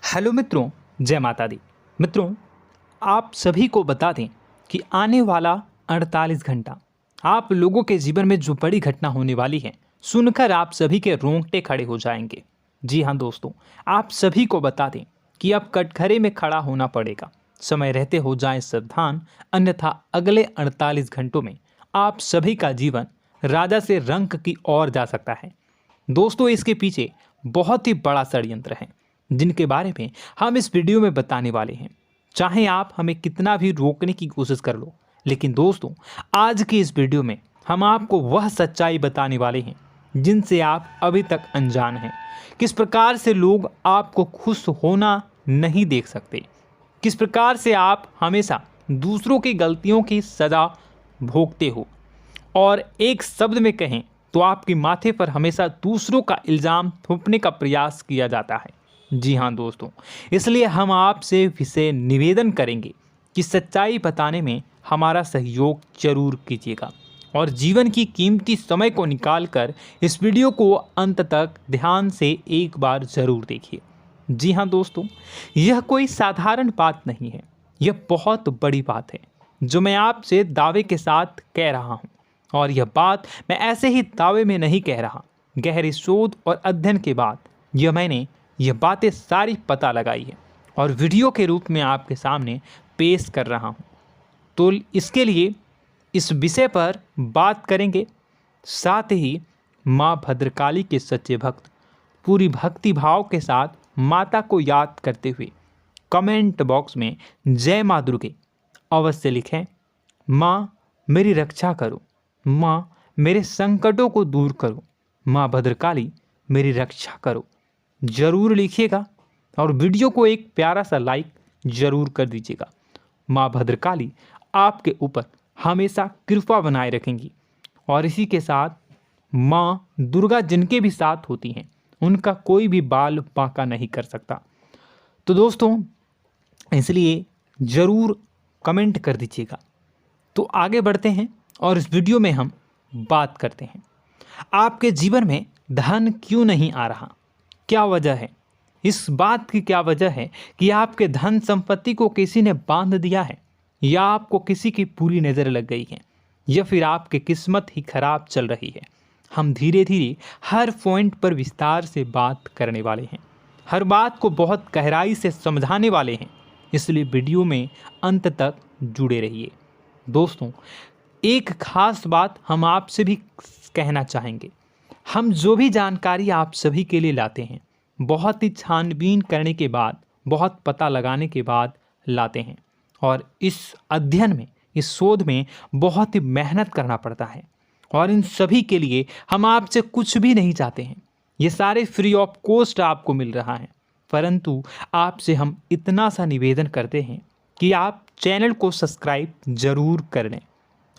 Hello मित्रों, जय माता दी। मित्रों, आप सभी को बता दें कि आने वाला 48 घंटा आप लोगों के जीवन में जो बड़ी घटना होने वाली है, सुनकर आप सभी के रोंगटे खड़े हो जाएंगे। जी हाँ दोस्तों, आप सभी को बता दें कि अब कटघरे में खड़ा होना पड़ेगा। समय रहते हो जाएं सावधान, अन्यथा अगले 48 घंटों में आप सभी का जीवन राजा से रंक की ओर जा सकता है। दोस्तों, इसके पीछे बहुत ही बड़ा षड्यंत्र है जिनके बारे में हम इस वीडियो में बताने वाले हैं। चाहे आप हमें कितना भी रोकने की कोशिश कर लो, लेकिन दोस्तों आज की इस वीडियो में हम आपको वह सच्चाई बताने वाले हैं जिनसे आप अभी तक अनजान हैं। किस प्रकार से लोग आपको खुश होना नहीं देख सकते, किस प्रकार से आप हमेशा दूसरों की गलतियों की सज़ा भोगते हो, और एक शब्द में कहें तो आपके माथे पर हमेशा दूसरों का इल्ज़ाम थोपने का प्रयास किया जाता है। जी हाँ दोस्तों, इसलिए हम आपसे विशेष निवेदन करेंगे कि सच्चाई बताने में हमारा सहयोग जरूर कीजिएगा और जीवन की कीमती समय को निकालकर इस वीडियो को अंत तक ध्यान से एक बार ज़रूर देखिए। जी हाँ दोस्तों, यह कोई साधारण बात नहीं है, यह बहुत बड़ी बात है जो मैं आपसे दावे के साथ कह रहा हूँ। और यह बात मैं ऐसे ही दावे में नहीं कह रहा, गहरी शोध और अध्ययन के बाद मैंने यह बातें सारी पता लगाई है और वीडियो के रूप में आपके सामने पेश कर रहा हूँ। तो इसके लिए इस विषय पर बात करेंगे। साथ ही माँ भद्रकाली के सच्चे भक्त पूरी भक्ति भाव के साथ माता को याद करते हुए कमेंट बॉक्स में जय माँ दुर्गे अवश्य लिखें। माँ मेरी रक्षा करो, माँ मेरे संकटों को दूर करो, माँ भद्रकाली मेरी रक्षा करो, जरूर लिखिएगा और वीडियो को एक प्यारा सा लाइक जरूर कर दीजिएगा। माँ भद्रकाली आपके ऊपर हमेशा कृपा बनाए रखेंगी और इसी के साथ माँ दुर्गा जिनके भी साथ होती हैं उनका कोई भी बाल बांका नहीं कर सकता। तो दोस्तों, इसलिए ज़रूर कमेंट कर दीजिएगा। तो आगे बढ़ते हैं और इस वीडियो में हम बात करते हैं, आपके जीवन में धन क्यों नहीं आ रहा, क्या वजह है। इस बात की क्या वजह है कि आपके धन संपत्ति को किसी ने बांध दिया है, या आपको किसी की पूरी नज़र लग गई है, या फिर आपकी किस्मत ही खराब चल रही है। हम धीरे धीरे हर पॉइंट पर विस्तार से बात करने वाले हैं, हर बात को बहुत गहराई से समझाने वाले हैं, इसलिए वीडियो में अंत तक जुड़े रहिए। दोस्तों, एक खास बात हम आपसे भी कहना चाहेंगे, हम जो भी जानकारी आप सभी के लिए लाते हैं बहुत ही छानबीन करने के बाद, बहुत पता लगाने के बाद लाते हैं, और इस अध्ययन में, इस शोध में बहुत ही मेहनत करना पड़ता है। और इन सभी के लिए हम आपसे कुछ भी नहीं चाहते हैं, ये सारे फ्री ऑफ कॉस्ट आपको मिल रहा है। परंतु आपसे हम इतना सा निवेदन करते हैं कि आप चैनल को सब्सक्राइब ज़रूर कर लें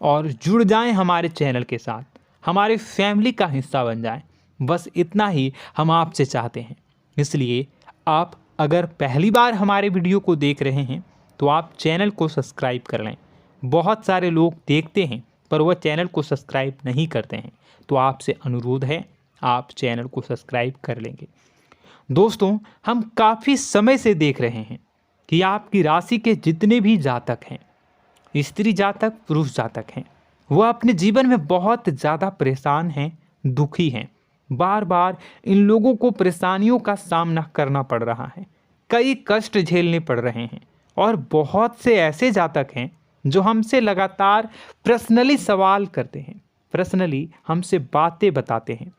और जुड़ जाएं हमारे चैनल के साथ, हमारे फैमिली का हिस्सा बन जाएं। बस इतना ही हम आपसे चाहते हैं। इसलिए आप अगर पहली बार हमारे वीडियो को देख रहे हैं तो आप चैनल को सब्सक्राइब कर लें। बहुत सारे लोग देखते हैं पर वह चैनल को सब्सक्राइब नहीं करते हैं, तो आपसे अनुरोध है आप चैनल को सब्सक्राइब कर लेंगे। दोस्तों, हम काफ़ी समय से देख रहे हैं कि आपकी राशि के जितने भी जातक हैं, स्त्री जातक, पुरुष जातक हैं, वह अपने जीवन में बहुत ज़्यादा परेशान हैं, दुखी हैं। बार बार इन लोगों को परेशानियों का सामना करना पड़ रहा है, कई कष्ट झेलने पड़ रहे हैं। और बहुत से ऐसे जातक हैं जो हमसे लगातार पर्सनली सवाल करते हैं, पर्सनली हमसे बातें बताते हैं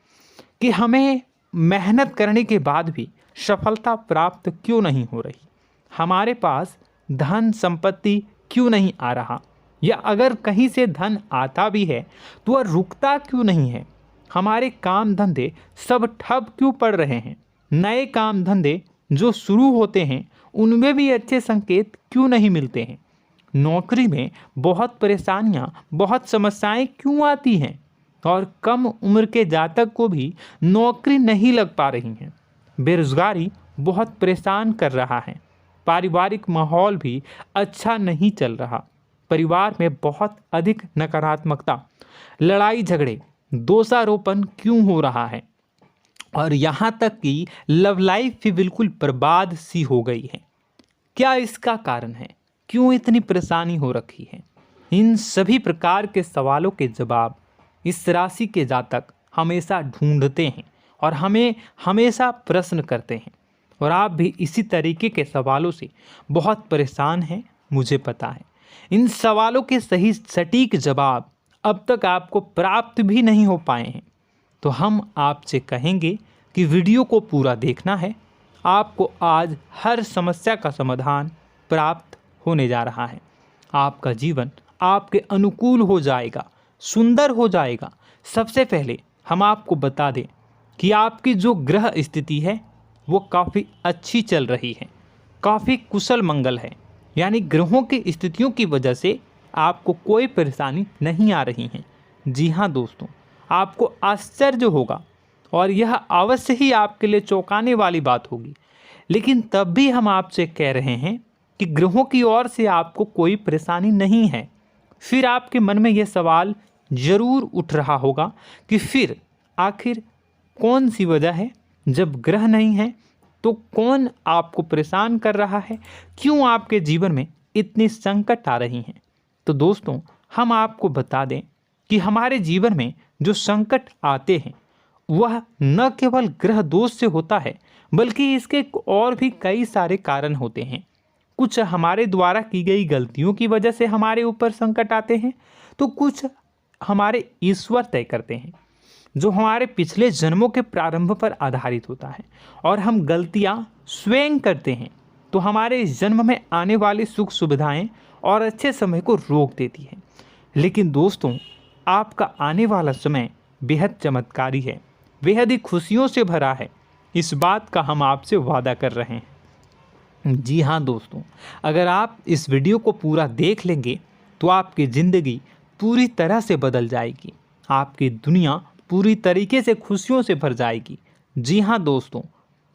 कि हमें मेहनत करने के बाद भी सफलता प्राप्त क्यों नहीं हो रही, हमारे पास धन संपत्ति क्यों नहीं आ रहा, या अगर कहीं से धन आता भी है तो वह रुकता क्यों नहीं है, हमारे काम धंधे सब ठप क्यों पड़ रहे हैं, नए काम धंधे जो शुरू होते हैं उनमें भी अच्छे संकेत क्यों नहीं मिलते हैं, नौकरी में बहुत परेशानियां, बहुत समस्याएं क्यों आती हैं, और कम उम्र के जातक को भी नौकरी नहीं लग पा रही हैं, बेरोजगारी बहुत परेशान कर रहा है, पारिवारिक माहौल भी अच्छा नहीं चल रहा, परिवार में बहुत अधिक नकारात्मकता, लड़ाई झगड़े, दोषारोपण क्यों हो रहा है, और यहाँ तक कि लव लाइफ भी बिल्कुल बर्बाद सी हो गई है। क्या इसका कारण है? क्यों इतनी परेशानी हो रखी है? इन सभी प्रकार के सवालों के जवाब इस राशि के जातक हमेशा ढूंढते हैं और हमें हमेशा प्रश्न करते हैं, और आप भी इसी तरीके के सवालों से बहुत परेशान हैं, मुझे पता है। इन सवालों के सही सटीक जवाब अब तक आपको प्राप्त भी नहीं हो पाए हैं, तो हम आपसे कहेंगे कि वीडियो को पूरा देखना है। आपको आज हर समस्या का समाधान प्राप्त होने जा रहा है। आपका जीवन आपके अनुकूल हो जाएगा, सुंदर हो जाएगा। सबसे पहले हम आपको बता दें कि आपकी जो ग्रह स्थिति है वो काफ़ी अच्छी चल रही है, काफ़ी कुशल मंगल है, यानी ग्रहों की स्थितियों की वजह से आपको कोई परेशानी नहीं आ रही है। जी हाँ दोस्तों, आपको आश्चर्य होगा और यह अवश्य ही आपके लिए चौंकाने वाली बात होगी, लेकिन तब भी हम आपसे कह रहे हैं कि ग्रहों की ओर से आपको कोई परेशानी नहीं है। फिर आपके मन में यह सवाल जरूर उठ रहा होगा कि फिर आखिर कौन सी वजह है? जब ग्रह नहीं है तो कौन आपको परेशान कर रहा है? क्यों आपके जीवन में इतनी संकट आ रही हैं? तो दोस्तों, हम आपको बता दें कि हमारे जीवन में जो संकट आते हैं वह न केवल ग्रह दोष से होता है, बल्कि इसके और भी कई सारे कारण होते हैं। कुछ हमारे द्वारा की गई गलतियों की वजह से हमारे ऊपर संकट आते हैं, तो कुछ हमारे ईश्वर तय करते हैं, जो हमारे पिछले जन्मों के प्रारंभ पर आधारित होता है। और हम गलतियां स्वयं करते हैं तो हमारे इस जन्म में आने वाली सुख सुविधाएं और अच्छे समय को रोक देती है। लेकिन दोस्तों, आपका आने वाला समय बेहद चमत्कारी है, बेहद ही खुशियों से भरा है। इस बात का हम आपसे वादा कर रहे हैं। जी हाँ दोस्तों, अगर आप इस वीडियो को पूरा देख लेंगे तो आपकी ज़िंदगी पूरी तरह से बदल जाएगी, आपकी दुनिया पूरी तरीके से खुशियों से भर जाएगी। जी हाँ दोस्तों,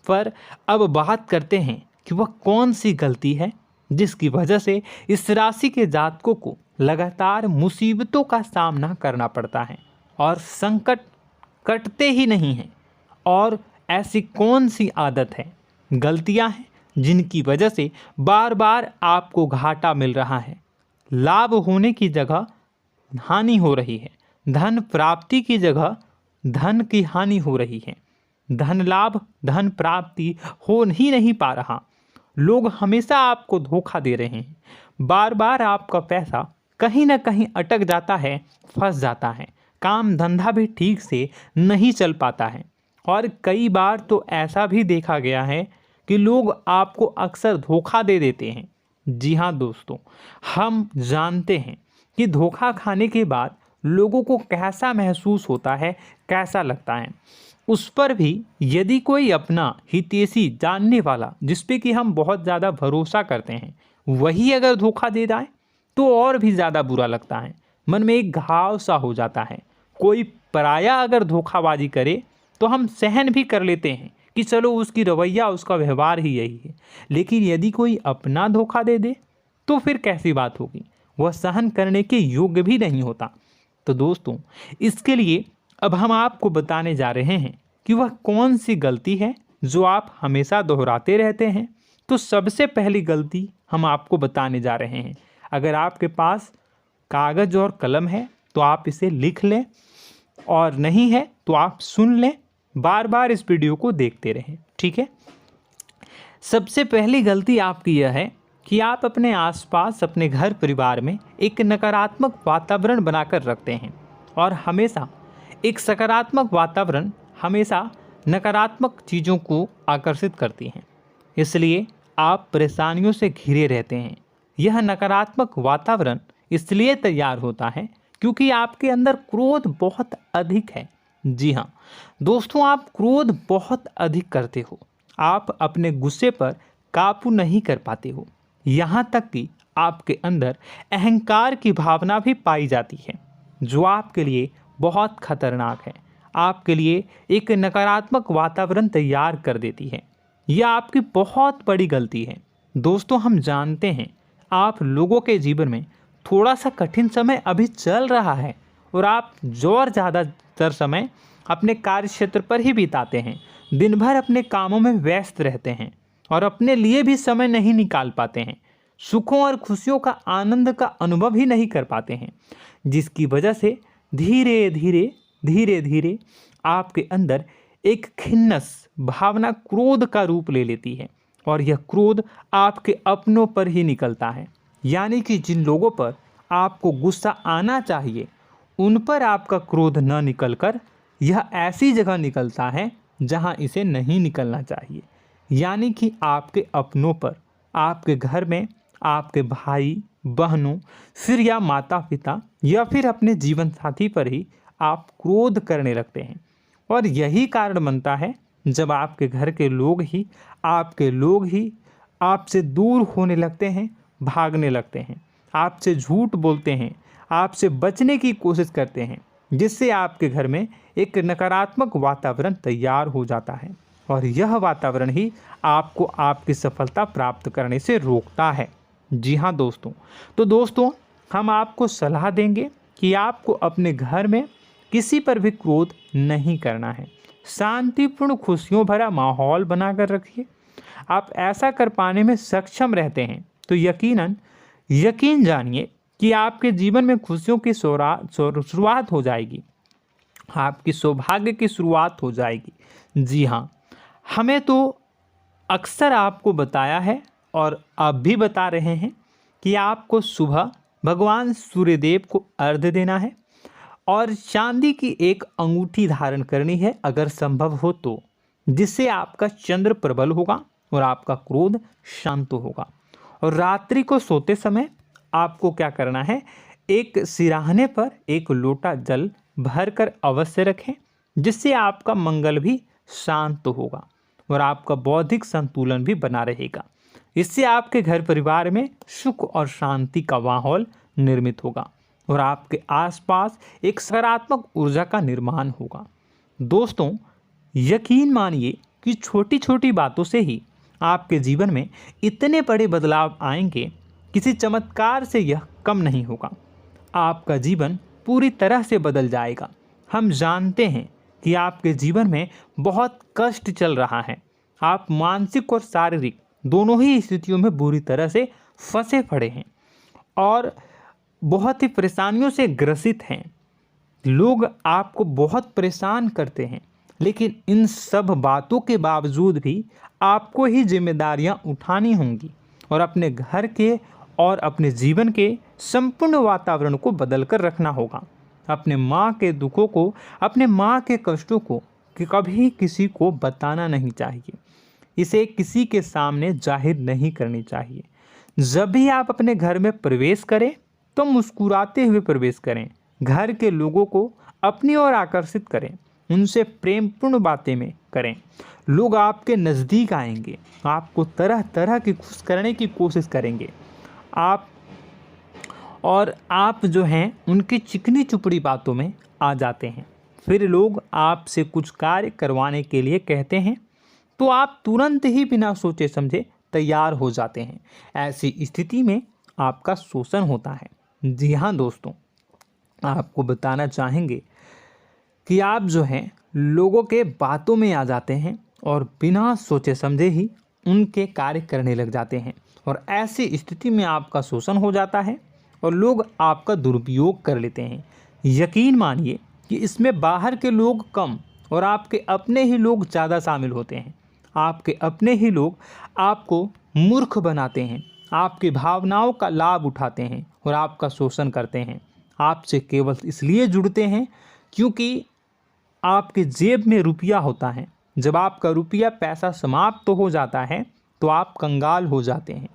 पर अब बात करते हैं कि वह कौन सी गलती है जिसकी वजह से इस राशि के जातकों को लगातार मुसीबतों का सामना करना पड़ता है और संकट कटते ही नहीं हैं। और ऐसी कौन सी आदत है, गलतियां हैं जिनकी वजह से बार बार आपको घाटा मिल रहा है, लाभ होने की जगह हानि हो रही है, धन प्राप्ति की जगह धन की हानि हो रही है, धन लाभ धन प्राप्ति हो ही नहीं पा रहा, लोग हमेशा आपको धोखा दे रहे हैं, बार बार आपका पैसा कहीं ना कहीं अटक जाता है, फंस जाता है, काम धंधा भी ठीक से नहीं चल पाता है। और कई बार तो ऐसा भी देखा गया है कि लोग आपको अक्सर धोखा दे देते हैं। जी हाँ दोस्तों, हम जानते हैं कि धोखा खाने के बाद लोगों को कैसा महसूस होता है, कैसा लगता है। उस पर भी यदि कोई अपना हितैषी जानने वाला, जिस पे कि हम बहुत ज़्यादा भरोसा करते हैं, वही अगर धोखा दे जाए तो और भी ज़्यादा बुरा लगता है, मन में एक घाव सा हो जाता है। कोई पराया अगर धोखाबाजी करे तो हम सहन भी कर लेते हैं कि चलो उसकी रवैया उसका व्यवहार ही यही है, लेकिन यदि कोई अपना धोखा दे दे तो फिर कैसी बात होगी, वह सहन करने के योग्य भी नहीं होता। तो दोस्तों, इसके लिए अब हम आपको बताने जा रहे हैं कि वह कौन सी गलती है जो आप हमेशा दोहराते रहते हैं। तो सबसे पहली गलती हम आपको बताने जा रहे हैं। अगर आपके पास कागज़ और कलम है तो आप इसे लिख लें, और नहीं है तो आप सुन लें, बार बार इस वीडियो को देखते रहें, ठीक है। सबसे पहली गलती आपकी यह है कि आप अपने आसपास, अपने घर परिवार में एक नकारात्मक वातावरण बनाकर रखते हैं, और हमेशा एक सकारात्मक वातावरण हमेशा नकारात्मक चीज़ों को आकर्षित करती हैं, इसलिए आप परेशानियों से घिरे रहते हैं। यह नकारात्मक वातावरण इसलिए तैयार होता है क्योंकि आपके अंदर क्रोध बहुत अधिक है। जी हाँ दोस्तों, आप क्रोध बहुत अधिक करते हो, आप अपने गुस्से पर काबू नहीं कर पाते हो, यहाँ तक कि आपके अंदर अहंकार की भावना भी पाई जाती है, जो आपके लिए बहुत खतरनाक है, आपके लिए एक नकारात्मक वातावरण तैयार कर देती है। यह आपकी बहुत बड़ी गलती है। दोस्तों, हम जानते हैं आप लोगों के जीवन में थोड़ा सा कठिन समय अभी चल रहा है, और आप और ज़्यादातर समय अपने कार्य क्षेत्र पर ही बिताते हैं। दिन भर अपने कामों में व्यस्त रहते हैं और अपने लिए भी समय नहीं निकाल पाते हैं। सुखों और खुशियों का आनंद का अनुभव ही नहीं कर पाते हैं, जिसकी वजह से धीरे धीरे आपके अंदर एक खिन्नस भावना क्रोध का रूप ले लेती है और यह क्रोध आपके अपनों पर ही निकलता है। यानी कि जिन लोगों पर आपको गुस्सा आना चाहिए उन पर आपका क्रोध न निकलकर यह ऐसी जगह निकलता है जहां इसे नहीं निकलना चाहिए। यानी कि आपके अपनों पर, आपके घर में आपके भाई बहनों, फिर या माता पिता या फिर अपने जीवन साथी पर ही आप क्रोध करने लगते हैं। और यही कारण बनता है जब आपके घर के लोग ही आपसे दूर होने लगते हैं, भागने लगते हैं, आपसे झूठ बोलते हैं, आपसे बचने की कोशिश करते हैं, जिससे आपके घर में एक नकारात्मक वातावरण तैयार हो जाता है और यह वातावरण ही आपको आपकी सफलता प्राप्त करने से रोकता है। जी हाँ दोस्तों, तो दोस्तों हम आपको सलाह देंगे कि आपको अपने घर में किसी पर भी क्रोध नहीं करना है। शांतिपूर्ण खुशियों भरा माहौल बनाकर रखिए। आप ऐसा कर पाने में सक्षम रहते हैं तो यकीन जानिए कि आपके जीवन में खुशियों की शुरुआत हो जाएगी, आपकी सौभाग्य की शुरुआत हो जाएगी। जी हाँ, हमें तो अक्सर आपको बताया है और अब भी बता रहे हैं कि आपको सुबह भगवान सूर्यदेव को अर्घ्य देना है और चांदी की एक अंगूठी धारण करनी है अगर संभव हो तो, जिससे आपका चंद्र प्रबल होगा और आपका क्रोध शांत होगा। और रात्रि को सोते समय आपको क्या करना है, एक सिराहने पर एक लोटा जल भरकर अवश्य रखें, जिससे आपका मंगल भी शांत होगा और आपका बौद्धिक संतुलन भी बना रहेगा। इससे आपके घर परिवार में सुख और शांति का माहौल निर्मित होगा और आपके आसपास एक सकारात्मक ऊर्जा का निर्माण होगा। दोस्तों यकीन मानिए कि छोटी छोटी बातों से ही आपके जीवन में इतने बड़े बदलाव आएंगे, किसी चमत्कार से यह कम नहीं होगा। आपका जीवन पूरी तरह से बदल जाएगा। हम जानते हैं कि आपके जीवन में बहुत कष्ट चल रहा है, आप मानसिक और शारीरिक दोनों ही स्थितियों में बुरी तरह से फंसे पड़े हैं और बहुत ही परेशानियों से ग्रसित हैं। लोग आपको बहुत परेशान करते हैं, लेकिन इन सब बातों के बावजूद भी आपको ही जिम्मेदारियां उठानी होंगी और अपने घर के और अपने जीवन के संपूर्ण वातावरण को बदल कर रखना होगा। अपने माँ के दुखों को, अपने माँ के कष्टों को कभी किसी को बताना नहीं चाहिए, इसे किसी के सामने जाहिर नहीं करनी चाहिए। जब भी आप अपने घर में प्रवेश करें तो मुस्कुराते हुए प्रवेश करें, घर के लोगों को अपनी ओर आकर्षित करें, उनसे प्रेमपूर्ण बातें में करें। लोग आपके नज़दीक आएंगे, आपको तरह तरह की खुश करने की कोशिश करेंगे। आप जो हैं उनकी चिकनी चुपड़ी बातों में आ जाते हैं। फिर लोग आपसे कुछ कार्य करवाने के लिए कहते हैं तो आप तुरंत ही बिना सोचे समझे तैयार हो जाते हैं। ऐसी स्थिति में आपका शोषण होता है। जी हाँ दोस्तों, आपको बताना चाहेंगे कि आप जो हैं लोगों के बातों में आ जाते हैं और बिना सोचे समझे ही उनके कार्य करने लग जाते हैं और ऐसी स्थिति में आपका शोषण हो जाता है और लोग आपका दुरुपयोग कर लेते हैं। यकीन मानिए कि इसमें बाहर के लोग कम और आपके अपने ही लोग ज़्यादा शामिल होते हैं। आपके अपने ही लोग आपको मूर्ख बनाते हैं, आपकी भावनाओं का लाभ उठाते हैं और आपका शोषण करते हैं। आपसे केवल इसलिए जुड़ते हैं क्योंकि आपके जेब में रुपया होता है। जब आपका रुपया पैसा समाप्त हो जाता है तो आप कंगाल हो जाते हैं,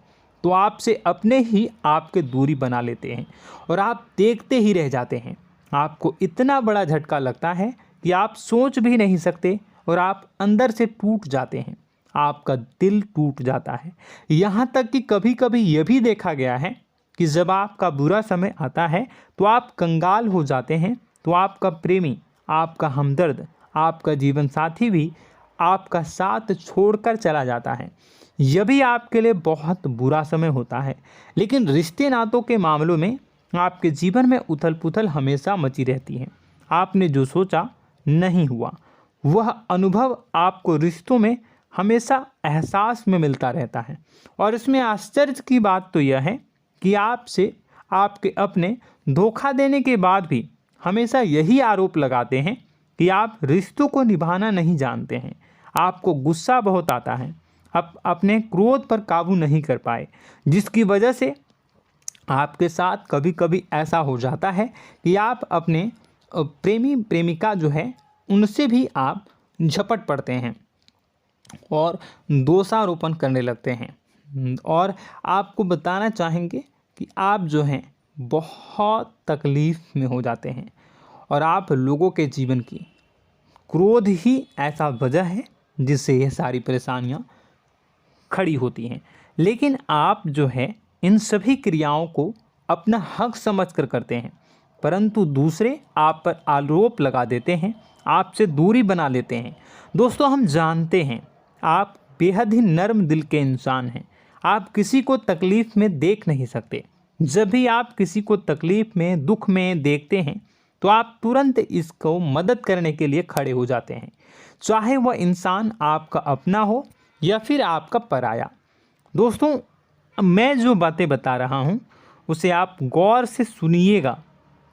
तो आपसे अपने ही आपके दूरी बना लेते हैं और आप देखते ही रह जाते हैं। आपको इतना बड़ा झटका लगता है कि आप सोच भी नहीं सकते और आप अंदर से टूट जाते हैं, आपका दिल टूट जाता है। यहाँ तक कि कभी कभी यह भी देखा गया है कि जब आपका बुरा समय आता है तो आप कंगाल हो जाते हैं, तो आपका प्रेमी, आपका हमदर्द, आपका जीवन साथी भी आपका साथ छोड़कर चला जाता है। यह भी आपके लिए बहुत बुरा समय होता है। लेकिन रिश्ते नातों के मामलों में आपके जीवन में उथल पुथल हमेशा मची रहती है। आपने जो सोचा नहीं हुआ, वह अनुभव आपको रिश्तों में हमेशा एहसास में मिलता रहता है। और इसमें आश्चर्य की बात तो यह है कि आपसे आपके अपने धोखा देने के बाद भी हमेशा यही आरोप लगाते हैं कि आप रिश्तों को निभाना नहीं जानते हैं। आपको गुस्सा बहुत आता है, आप अपने क्रोध पर काबू नहीं कर पाए, जिसकी वजह से आपके साथ कभी कभी ऐसा हो जाता है कि आप अपने प्रेमी प्रेमिका जो है उनसे भी आप झपट पड़ते हैं और दोषारोपण करने लगते हैं। और आपको बताना चाहेंगे कि आप जो हैं बहुत तकलीफ़ में हो जाते हैं और आप लोगों के जीवन की क्रोध ही ऐसा वजह है जिससे यह सारी परेशानियां खड़ी होती हैं। लेकिन आप जो है इन सभी क्रियाओं को अपना हक समझकर करते हैं, परंतु दूसरे आप पर आरोप लगा देते हैं, आपसे दूरी बना लेते हैं। दोस्तों, हम जानते हैं आप बेहद ही नर्म दिल के इंसान हैं। आप किसी को तकलीफ़ में देख नहीं सकते। जब भी आप किसी को तकलीफ़ में, दुख में देखते हैं तो आप तुरंत इसको मदद करने के लिए खड़े हो जाते हैं, चाहे वह इंसान आपका अपना हो या फिर आपका पराया। दोस्तों, मैं जो बातें बता रहा हूँ उसे आप गौर से सुनिएगा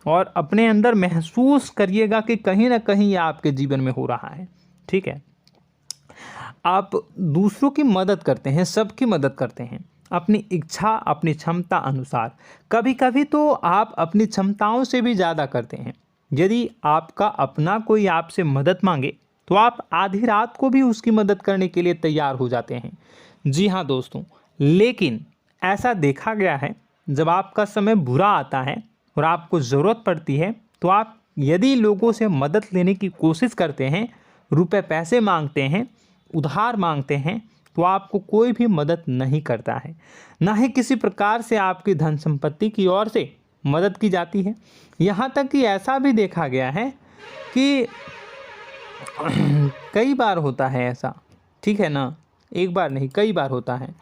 और अपने अंदर महसूस करिएगा कि कहीं ना कहीं यह आपके जीवन में हो रहा है। ठीक है, आप दूसरों की मदद करते हैं, सबकी मदद करते हैं अपनी इच्छा, अपनी क्षमता अनुसार। कभी कभी तो आप अपनी क्षमताओं से भी ज़्यादा करते हैं। यदि आपका अपना कोई आपसे मदद मांगे तो आप आधी रात को भी उसकी मदद करने के लिए तैयार हो जाते हैं। जी हाँ दोस्तों, लेकिन ऐसा देखा गया है जब आपका समय बुरा आता है और आपको ज़रूरत पड़ती है तो आप यदि लोगों से मदद लेने की कोशिश करते हैं, रुपए पैसे मांगते हैं, उधार मांगते हैं, तो आपको कोई भी मदद नहीं करता है। ना ही किसी प्रकार से आपकी धन संपत्ति की ओर से मदद की जाती है। यहाँ तक कि ऐसा भी देखा गया है कि कई बार होता है ऐसा, ठीक है ना, एक बार नहीं कई बार होता है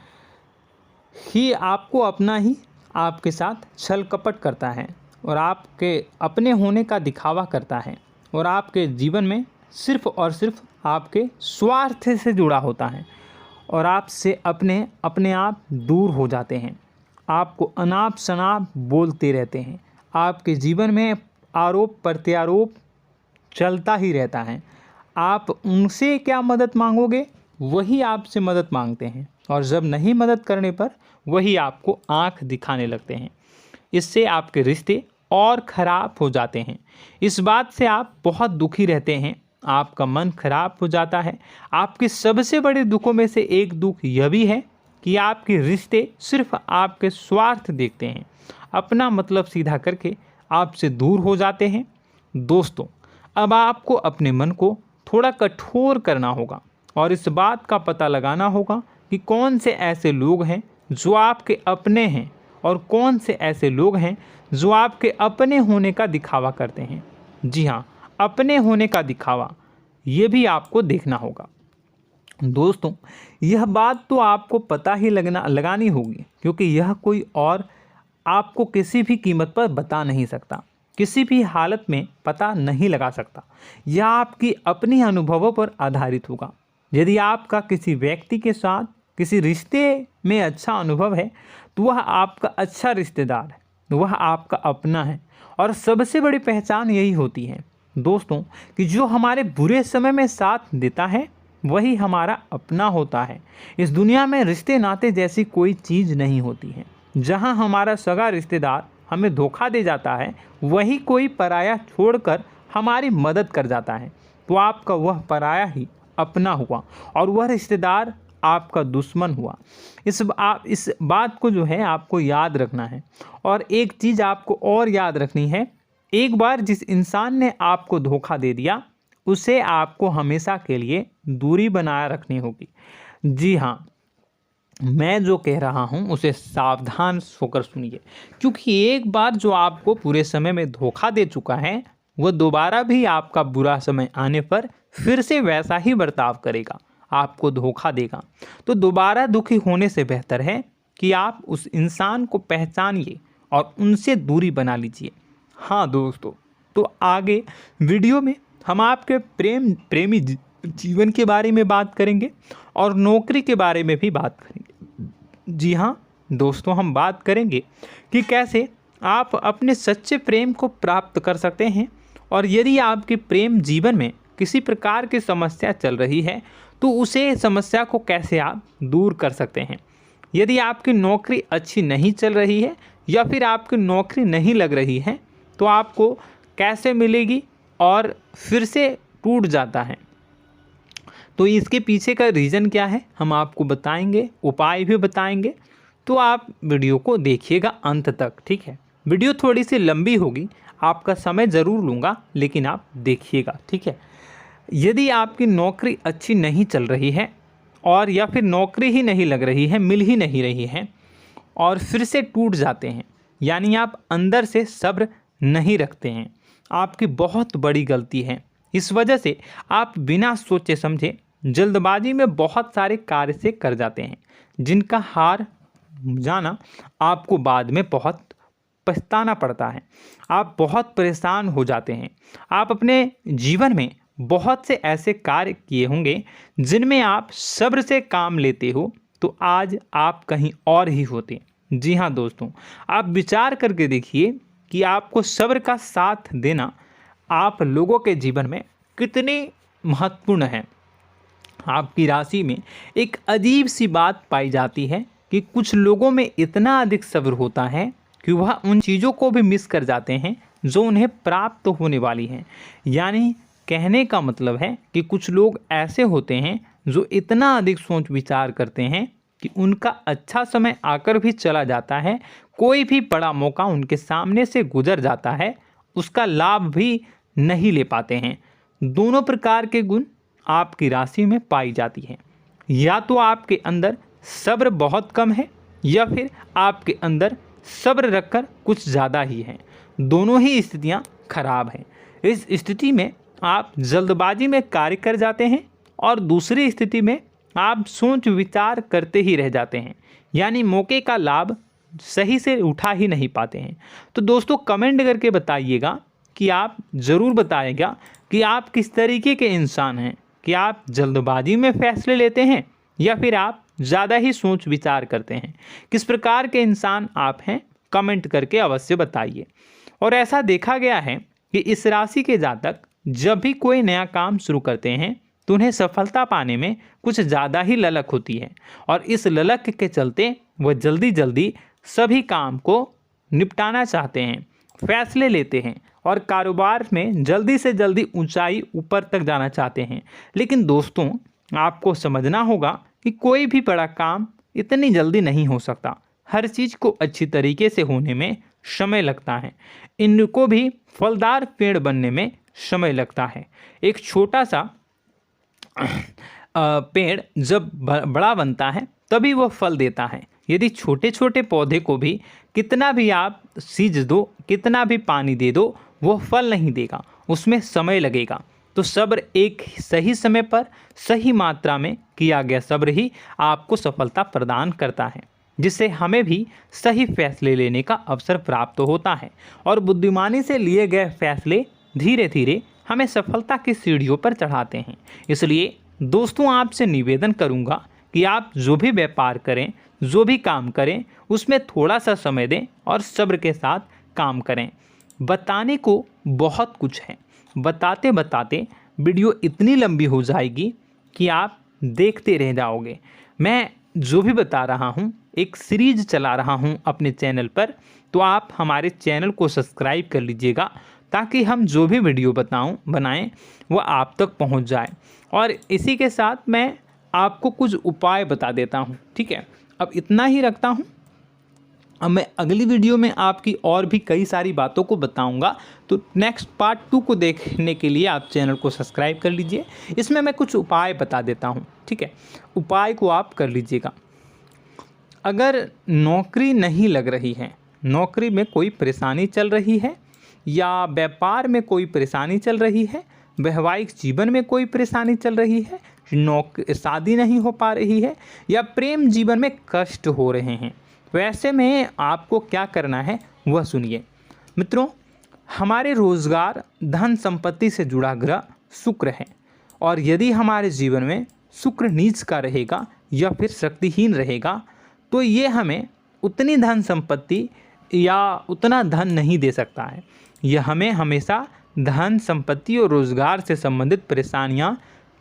कि आपको अपना ही आपके साथ छल कपट करता है और आपके अपने होने का दिखावा करता है और आपके जीवन में सिर्फ और सिर्फ आपके स्वार्थ से जुड़ा होता है और आपसे अपने आप दूर हो जाते हैं। आपको अनाप शनाप बोलते रहते हैं। आपके जीवन में आरोप प्रत्यारोप चलता ही रहता है। आप उनसे क्या मदद मांगोगे, वही आपसे मदद मांगते हैं और जब नहीं मदद करने पर वही आपको आंख दिखाने लगते हैं। इससे आपके रिश्ते और ख़राब हो जाते हैं। इस बात से आप बहुत दुखी रहते हैं, आपका मन खराब हो जाता है। आपके सबसे बड़े दुखों में से एक दुख यह भी है कि आपके रिश्ते सिर्फ आपके स्वार्थ देखते हैं, अपना मतलब सीधा करके आपसे दूर हो जाते हैं। दोस्तों, अब आपको अपने मन को थोड़ा कठोर करना होगा और इस बात का पता लगाना होगा कि कौन से ऐसे लोग हैं जो आपके अपने हैं और कौन से ऐसे लोग हैं जो आपके अपने होने का दिखावा करते हैं। जी हाँ, अपने होने का दिखावा, ये भी आपको देखना होगा। दोस्तों, यह बात तो आपको पता ही लगानी होगी, क्योंकि यह कोई और आपको किसी भी कीमत पर बता नहीं सकता, किसी भी हालत में पता नहीं लगा सकता। यह आपकी अपनी अनुभवों पर आधारित होगा। यदि आपका किसी व्यक्ति के साथ किसी रिश्ते में अच्छा अनुभव है तो वह आपका अच्छा रिश्तेदार है, वह आपका अपना है। और सबसे बड़ी पहचान यही होती है दोस्तों कि जो हमारे बुरे समय में साथ देता है वही हमारा अपना होता है। इस दुनिया में रिश्ते नाते जैसी कोई चीज़ नहीं होती है। जहां हमारा सगा रिश्तेदार हमें धोखा दे जाता है, वही कोई पराया छोड़कर हमारी मदद कर जाता है, तो आपका वह पराया ही अपना हुआ और वह रिश्तेदार आपका दुश्मन हुआ। इस बात को जो है आपको याद रखना है। और एक चीज़ आपको और याद रखनी है, एक बार जिस इंसान ने आपको धोखा दे दिया उसे आपको हमेशा के लिए दूरी बनाए रखनी होगी। जी हाँ, मैं जो कह रहा हूँ उसे सावधान होकर सुनिए, क्योंकि एक बार जो आपको पूरे समय में धोखा दे चुका है वह दोबारा भी आपका बुरा समय आने पर फिर से वैसा ही बर्ताव करेगा, आपको धोखा देगा। तो दोबारा दुखी होने से बेहतर है कि आप उस इंसान को पहचानिए और उनसे दूरी बना लीजिए। हाँ दोस्तों, तो आगे वीडियो में हम आपके प्रेमी जीवन के बारे में बात करेंगे और नौकरी के बारे में भी बात करेंगे। जी हाँ दोस्तों, हम बात करेंगे कि कैसे आप अपने सच्चे प्रेम को प्राप्त कर सकते हैं, और यदि आपके प्रेम जीवन में किसी प्रकार की समस्या चल रही है तो उसे समस्या को कैसे आप दूर कर सकते हैं। यदि आपकी नौकरी अच्छी नहीं चल रही है या फिर आपकी नौकरी नहीं लग रही है तो आपको कैसे मिलेगी और फिर से टूट जाता है, तो इसके पीछे का रीज़न क्या है हम आपको बताएंगे, उपाय भी बताएंगे। तो आप वीडियो को देखिएगा अंत तक, ठीक है। वीडियो थोड़ी सी लंबी होगी, आपका समय ज़रूर लूँगा, लेकिन आप देखिएगा, ठीक है। यदि आपकी नौकरी अच्छी नहीं चल रही है और या फिर नौकरी ही नहीं लग रही है, मिल ही नहीं रही है और फिर से टूट जाते हैं, यानी आप अंदर से सब्र नहीं रखते हैं, आपकी बहुत बड़ी गलती है। इस वजह से आप बिना सोचे समझे जल्दबाजी में बहुत सारे कार्य से कर जाते हैं, जिनका हार जाना आपको बाद में बहुत पछताना पड़ता है। आप बहुत परेशान हो जाते हैं। आप अपने जीवन में बहुत से ऐसे कार्य किए होंगे जिनमें आप सब्र से काम लेते हो, तो आज आप कहीं और ही होते। जी हाँ दोस्तों, आप विचार करके देखिए कि आपको सब्र का साथ देना आप लोगों के जीवन में कितने महत्वपूर्ण है। आपकी राशि में एक अजीब सी बात पाई जाती है कि कुछ लोगों में इतना अधिक सब्र होता है कि वह उन चीज़ों को भी मिस कर जाते हैं जो उन्हें प्राप्त होने वाली हैं। यानी कहने का मतलब है कि कुछ लोग ऐसे होते हैं जो इतना अधिक सोच विचार करते हैं कि उनका अच्छा समय आकर भी चला जाता है, कोई भी बड़ा मौका उनके सामने से गुजर जाता है, उसका लाभ भी नहीं ले पाते हैं। दोनों प्रकार के गुण आपकी राशि में पाई जाती है। या तो आपके अंदर सब्र बहुत कम है या फिर आपके अंदर सब्र रखकर कुछ ज़्यादा ही है। दोनों ही स्थितियाँ खराब हैं। इस स्थिति में आप जल्दबाजी में कार्य कर जाते हैं और दूसरी स्थिति में आप सोच विचार करते ही रह जाते हैं, यानी मौके का लाभ सही से उठा ही नहीं पाते हैं। तो दोस्तों कमेंट करके बताइएगा कि आप ज़रूर बताइएगा कि आप किस तरीके के इंसान हैं, कि आप जल्दबाजी में फैसले लेते हैं या फिर आप ज़्यादा ही सोच विचार करते हैं। किस प्रकार के इंसान आप हैं, कमेंट करके अवश्य बताइए। और ऐसा देखा गया है कि इस राशि के जातक जब भी कोई नया काम शुरू करते हैं तो उन्हें सफलता पाने में कुछ ज़्यादा ही ललक होती है, और इस ललक के चलते वह जल्दी जल्दी सभी काम को निपटाना चाहते हैं, फैसले लेते हैं और कारोबार में जल्दी से जल्दी ऊंचाई ऊपर तक जाना चाहते हैं। लेकिन दोस्तों आपको समझना होगा कि कोई भी बड़ा काम इतनी जल्दी नहीं हो सकता। हर चीज़ को अच्छी तरीके से होने में समय लगता है। इनको भी फलदार पेड़ बनने में समय लगता है। एक छोटा सा पेड़ जब बड़ा बनता है तभी वह फल देता है। यदि छोटे छोटे पौधे को भी कितना भी आप सींच दो, कितना भी पानी दे दो, वो फल नहीं देगा, उसमें समय लगेगा। तो सब्र एक सही समय पर सही मात्रा में किया गया सब्र ही आपको सफलता प्रदान करता है, जिससे हमें भी सही फैसले लेने का अवसर प्राप्त होता है। और बुद्धिमानी से लिए गए फैसले धीरे धीरे हमें सफलता की सीढ़ियों पर चढ़ाते हैं। इसलिए दोस्तों आपसे निवेदन करूंगा कि आप जो भी व्यापार करें, जो भी काम करें, उसमें थोड़ा सा समय दें और सब्र के साथ काम करें। बताने को बहुत कुछ है, बताते बताते वीडियो इतनी लंबी हो जाएगी कि आप देखते रह जाओगे। मैं जो भी बता रहा हूँ एक सीरीज चला रहा हूँ अपने चैनल पर, तो आप हमारे चैनल को सब्सक्राइब कर लीजिएगा ताकि हम जो भी वीडियो बनाएं वो आप तक पहुँच जाए। और इसी के साथ मैं आपको कुछ उपाय बता देता हूँ, ठीक है। अब इतना ही रखता हूँ। अब मैं अगली वीडियो में आपकी और भी कई सारी बातों को बताऊंगा। तो नेक्स्ट पार्ट 2 को देखने के लिए आप चैनल को सब्सक्राइब कर लीजिए। इसमें मैं कुछ उपाय बता देता हूं, ठीक है। उपाय को आप कर लीजिएगा। अगर नौकरी नहीं लग रही है, नौकरी में कोई परेशानी चल रही है, या व्यापार में कोई परेशानी चल रही है, वैवाहिक जीवन में कोई परेशानी चल रही है, शादी नहीं हो पा रही है, या प्रेम जीवन में कष्ट हो रहे हैं, वैसे में आपको क्या करना है, वह सुनिए। मित्रों, हमारे रोजगार धन संपत्ति से जुड़ा ग्रह शुक्र है, और यदि हमारे जीवन में शुक्र नीच का रहेगा या फिर शक्तिहीन रहेगा तो ये हमें उतनी धन संपत्ति या उतना धन नहीं दे सकता है। यह हमें हमेशा धन संपत्ति और रोजगार से संबंधित परेशानियां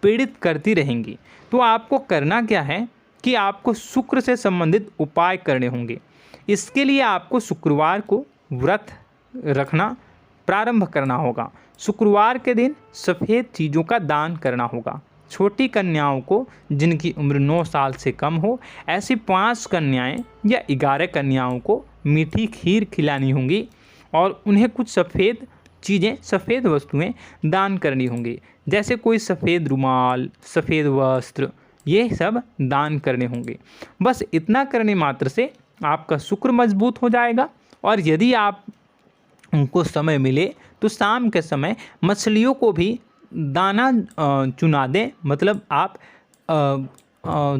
पीड़ित करती रहेंगी। तो आपको करना क्या है कि आपको शुक्र से संबंधित उपाय करने होंगे। इसके लिए आपको शुक्रवार को व्रत रखना प्रारंभ करना होगा। शुक्रवार के दिन सफ़ेद चीज़ों का दान करना होगा। छोटी कन्याओं को जिनकी उम्र 9 साल से कम हो, ऐसी 5 कन्याएं या 11 कन्याओं को मीठी खीर खिलानी होंगी और उन्हें कुछ सफ़ेद चीज़ें, सफ़ेद वस्तुएं दान करनी होंगी, जैसे कोई सफ़ेद रुमाल, सफ़ेद वस्त्र, ये सब दान करने होंगे। बस इतना करने मात्र से आपका शुक्र मजबूत हो जाएगा। और यदि आप उनको समय मिले तो शाम के समय मछलियों को भी दाना चुना दें, मतलब आप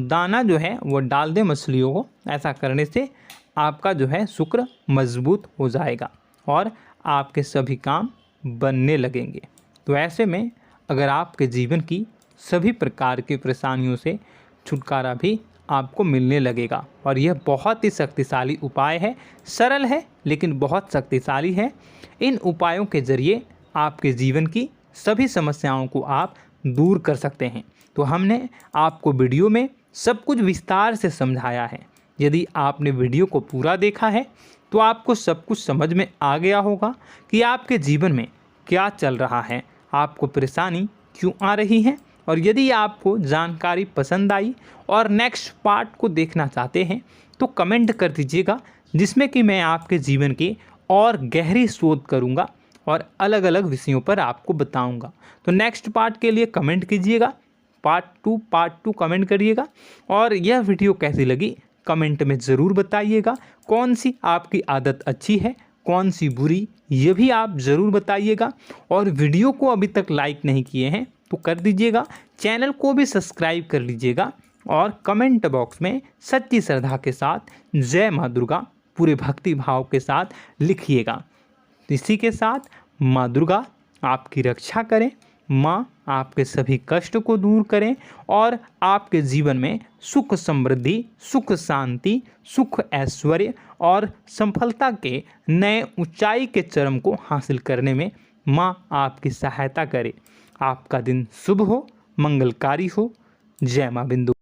दाना जो है वो डाल दें मछलियों को। ऐसा करने से आपका जो है शुक्र मजबूत हो जाएगा और आपके सभी काम बनने लगेंगे। तो ऐसे में अगर आपके जीवन की सभी प्रकार की परेशानियों से छुटकारा भी आपको मिलने लगेगा। और यह बहुत ही शक्तिशाली उपाय है, सरल है लेकिन बहुत शक्तिशाली है। इन उपायों के ज़रिए आपके जीवन की सभी समस्याओं को आप दूर कर सकते हैं। तो हमने आपको वीडियो में सब कुछ विस्तार से समझाया है। यदि आपने वीडियो को पूरा देखा है तो आपको सब कुछ समझ में आ गया होगा कि आपके जीवन में क्या चल रहा है, आपको परेशानी क्यों आ रही है। और यदि आपको जानकारी पसंद आई और नेक्स्ट पार्ट को देखना चाहते हैं तो कमेंट कर दीजिएगा, जिसमें कि मैं आपके जीवन की और गहरी शोध करूंगा और अलग अलग विषयों पर आपको बताऊंगा। तो नेक्स्ट पार्ट के लिए कमेंट कीजिएगा, पार्ट टू कमेंट करिएगा। और यह वीडियो कैसी लगी कमेंट में ज़रूर बताइएगा। कौन सी आपकी आदत अच्छी है, कौन सी बुरी, ये भी आप ज़रूर बताइएगा। और वीडियो को अभी तक लाइक नहीं किए हैं तो कर दीजिएगा, चैनल को भी सब्सक्राइब कर लीजिएगा और कमेंट बॉक्स में सच्ची श्रद्धा के साथ जय माँ दुर्गा पूरे भक्ति भाव के साथ लिखिएगा। इसी के साथ माँ दुर्गा आपकी रक्षा करें, माँ आपके सभी कष्ट को दूर करें और आपके जीवन में सुख समृद्धि, सुख शांति, सुख ऐश्वर्य और सफलता के नए ऊंचाई के चरम को हासिल करने में माँ आपकी सहायता करे। आपका दिन शुभ हो, मंगलकारी हो। जय माँ बिंदु।